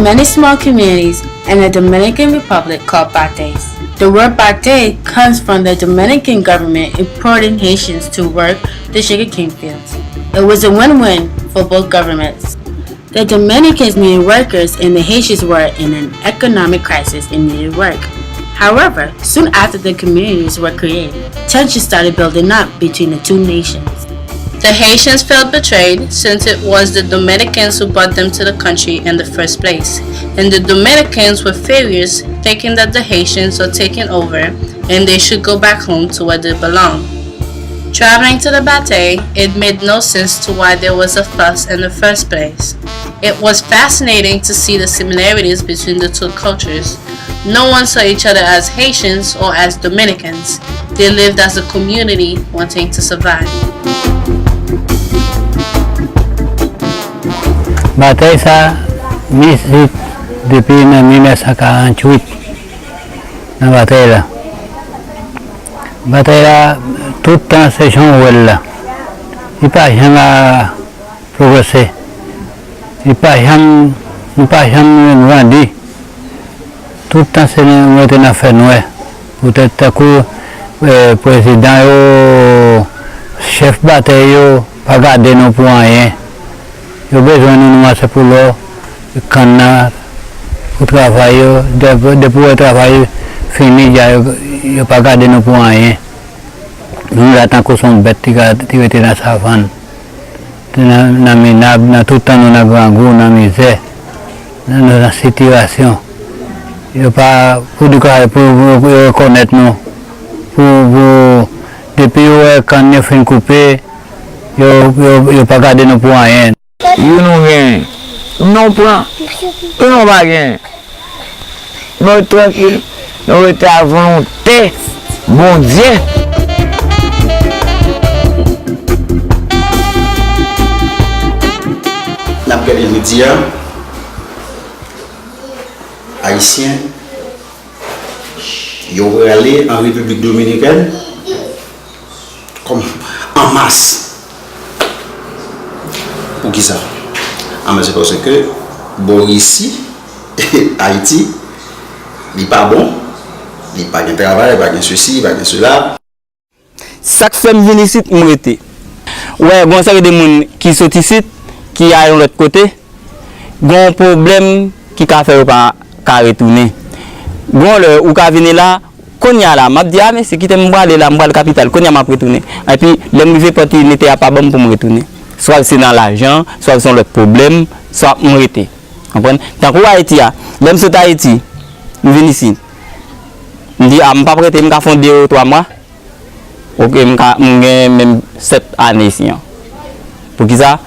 many small communities in the Dominican Republic called bates. The word bate comes from the Dominican government importing Haitians to work the sugarcane fields. It was a win-win for both governments. The Dominicans needed workers and the Haitians were in an economic crisis and needed work. However, soon after the communities were created, tensions started building up between the two nations. The Haitians felt betrayed since it was the Dominicans who brought them to the country in the first place, and the Dominicans were furious, thinking that the Haitians were taking over and they should go back home to where they belong. Traveling to the Bate, it made no sense to why there was a fuss in the first place. It was fascinating to see the similarities between the two cultures. No one saw each other as Haitians or as Dominicans. They lived as a community wanting to survive. Bataille ça mis depuis 1948 la bataille là. Bataille là tout le temps c'est chambre là. Il pas jamais progresser. Il pas jamais grandir. Tout le temps c'est une affaire noire. Peut-être que président chef bataille pas garder nous pour rien. Yo besoin de nous pour le canard pour travailler depuis le travail fini il pas garder nous pour rien nous attend que son bête qui était dans sa savane na tout temps nous a grand goût na misère dans la situation il pas pour reconnaître nous pour depuis quand il fin coupé il pas garder nous pour rien. You nou gen, nou pran, ou nou va gen. Nou tranquille, nou ete a volonté, bon Dieu. N'a pas les médias haïtiens, ils ont allé en République dominicaine comme en masse. Pour qui ça? C'est parce que bon ici, Haïti, il n'est pas bon, il n'y a pas de travail, il n'y a pas de ceci, il n'y a pas de cela. Chaque femme vient ici, je suis ouais, bon, ça veut dire des gens qui sont ici, qui aillent de l'autre côté, il y a un problème qui a fait pas retourner. Bon, ou quand venir là, quand il y a là, je dis, ah, mais c'est qui t'aime aller là, je vais le capital, quand il y a retourner. Et puis, les parti n'était pas bon pour me retourner. Soit c'est dans l'argent, soit c'est le problème, soit on était. Comprenez? Tant que Haïti, même si Haïti, nous venons ici. Je dis, ah, je ne peux pas prêter, je vais faire 2 ou 3 mois. Ok, je vais même 7 années ici. Pour qui ça?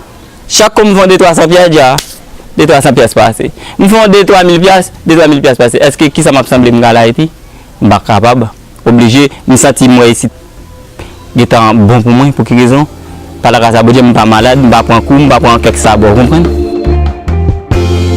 Chaque fois que je fais 200-300 pièces, déjà, 200-300 pièces passées. Je fais 2-3 000 pièces, 2-3 000 pièces passées. Est-ce que qui ça m'a semblé me à Haïti? Je ne suis pas capable. Obligé, je me sentir moi ici. Il est bon pour moi, pour quelle raison? Par la raison, je ne suis pas malade, je ne vais pas prendre un coup, je ne vais pas prendre quelques sabots, vous comprenez?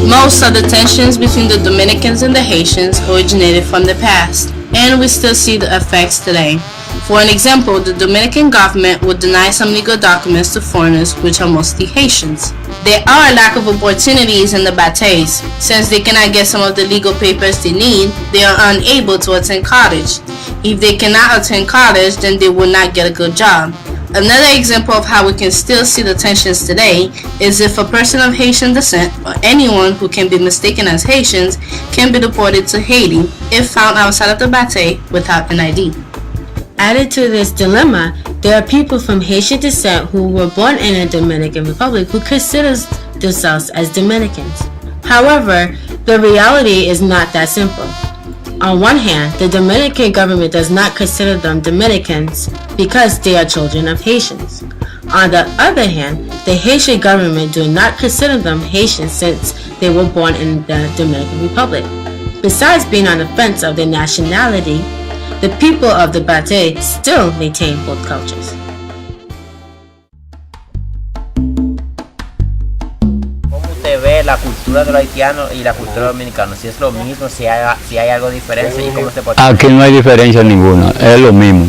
Most of the tensions between the Dominicans and the Haitians originated from the past, and we still see the effects today. For an example, the Dominican government would deny some legal documents to foreigners, which are mostly Haitians. There are a lack of opportunities in the Bates. Since they cannot get some of the legal papers they need, they are unable to attend college. If they cannot attend college, then they will not get a good job. Another example of how we can still see the tensions today is if a person of Haitian descent or anyone who can be mistaken as Haitians can be deported to Haiti if found outside of the Bate without an ID. Added to this dilemma, there are people from Haitian descent who were born in the Dominican Republic who consider themselves as Dominicans. However, the reality is not that simple. On one hand, the Dominican government does not consider them Dominicans because they are children of Haitians. On the other hand, the Haitian government do not consider them Haitians since they were born in the Dominican Republic. Besides being on the fence of their nationality, the people of the Bate still maintain both cultures. La cultura de los haitianos y la cultura dominicana, si es lo mismo, si hay algo de diferencia y cómo se puede... Aquí no hay diferencia ninguna, es lo mismo.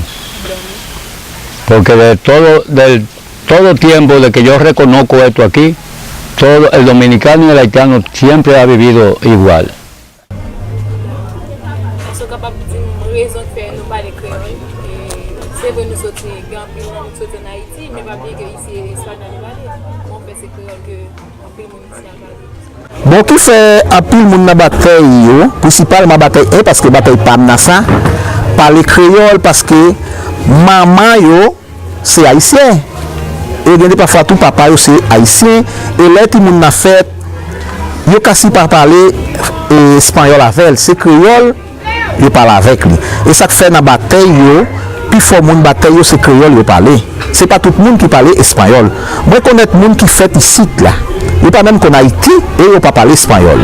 Porque de todo tiempo de que yo reconozco esto aquí, todo el dominicano y el haitiano siempre ha vivido igual. Sont capables de dire raison de faire nous parler créole. C'est vrai nous sortir Gambie, nous sortir en Haïti, mais pas bien que ici soit dans les vallées. On fait ces créoles que on peut monde ici à Vallée. Bon, qui fait un pile moun nan bataille yo, principalement bataille 1 parce que bataille PAM na ça, parler créole parce que maman yo c'est haïtien. Et bien parfois tout papa yo c'est haïtien et là tout moun na fait yo kasi pas parler espagnol avec, c'est créole yo parle avec lui. Et ça fait dans bataille yo, plus fort moun bataille yo c'est créole yo parler. C'est pas tout le monde qui parle espagnol. Moi connais moun qui fait ici là. Yo pas même qu'on Haïti et yo pas parler espagnol.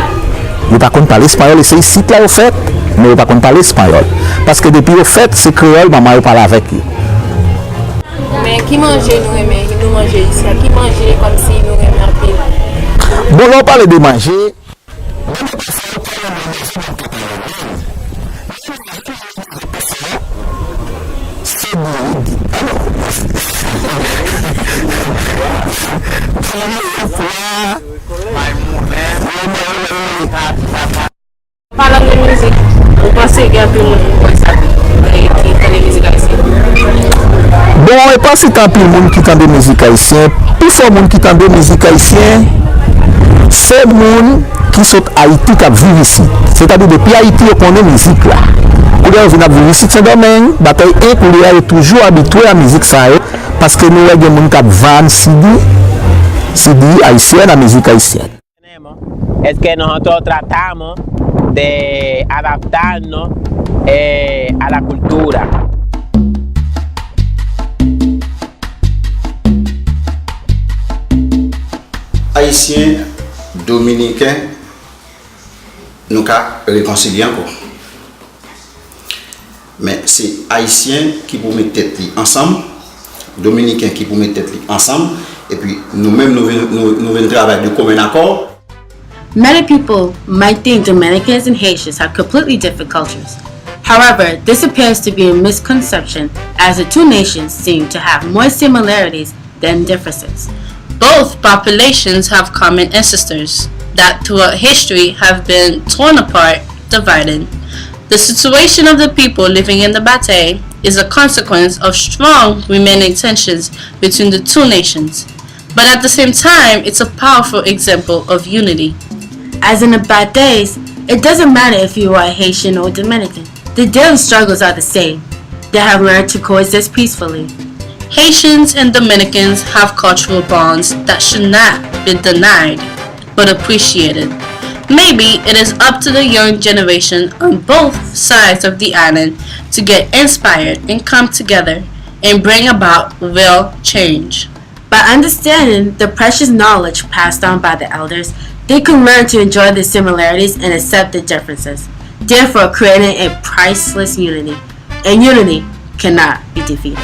Yo pas qu'on parler espagnol et c'est ici là au fait, mais yo pas qu'on parler espagnol parce que depuis au fait c'est créole maman yo parle avec lui. Mais qui mange nous aimer, nous manger ici, qui mange comme si nous aimer un peu. Bon, on parle de manger. Parlant de musique, vous pensez qu'il y a plus de monde qui entend la musique haïtienne? Bon, et pas si tant pis le monde qui entend de musique haïtienne, plus fort monde qui entend de musique haïtienne, c'est le monde qui sont Haïti qui vivent ici. C'est-à-dire depuis Haïti, on connaît la musique là. Quand on vient vivre ici, c'est domaine, bataille 1, on est toujours habitué à la musique ça, parce que nous avons des gens qui vendent CD haïtienne, la musique haïtienne. Es que nosotros tratamos de adaptarnos a la cultura. Haïtiens, Dominicains, nous avons réconcilié encore. Mais c'est Haïtiens qui pour mettre tête ensemble, Dominicains qui pour mettre tête ensemble, et puis nous-mêmes nous venons travailler de commun accord. Many people might think Dominicans and Haitians have completely different cultures. However, this appears to be a misconception as the two nations seem to have more similarities than differences. Both populations have common ancestors that throughout history have been torn apart, divided. The situation of the people living in the Batay is a consequence of strong remaining tensions between the two nations. But at the same time, it's a powerful example of unity. As in the bad days, it doesn't matter if you are Haitian or Dominican. The daily struggles are the same. They have learned to coexist peacefully. Haitians and Dominicans have cultural bonds that should not be denied, but appreciated. Maybe it is up to the young generation on both sides of the island to get inspired and come together and bring about real change. By understanding the precious knowledge passed on by the elders, they can learn to enjoy the similarities and accept the differences, therefore creating a priceless unity. And unity cannot be defeated.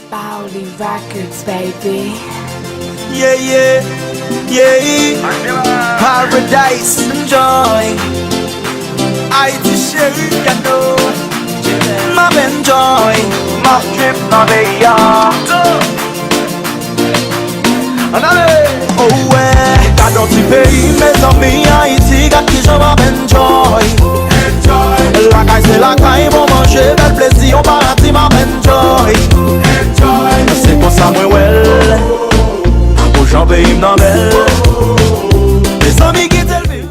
Bowley Records, baby. Yeah, yeah, yeah. Paradise and joy. I just share you know. My enjoy. My trip now they are. Oh ouais, t'as dans tes pays, mes amis Haïti, gars qui j'en enjoy. La caille c'est la caille, bon manger, bel plaisir, on paradis, m'a enjoy. C'est pour ça, moi, well, aux gens pays, m'en belle. Les amis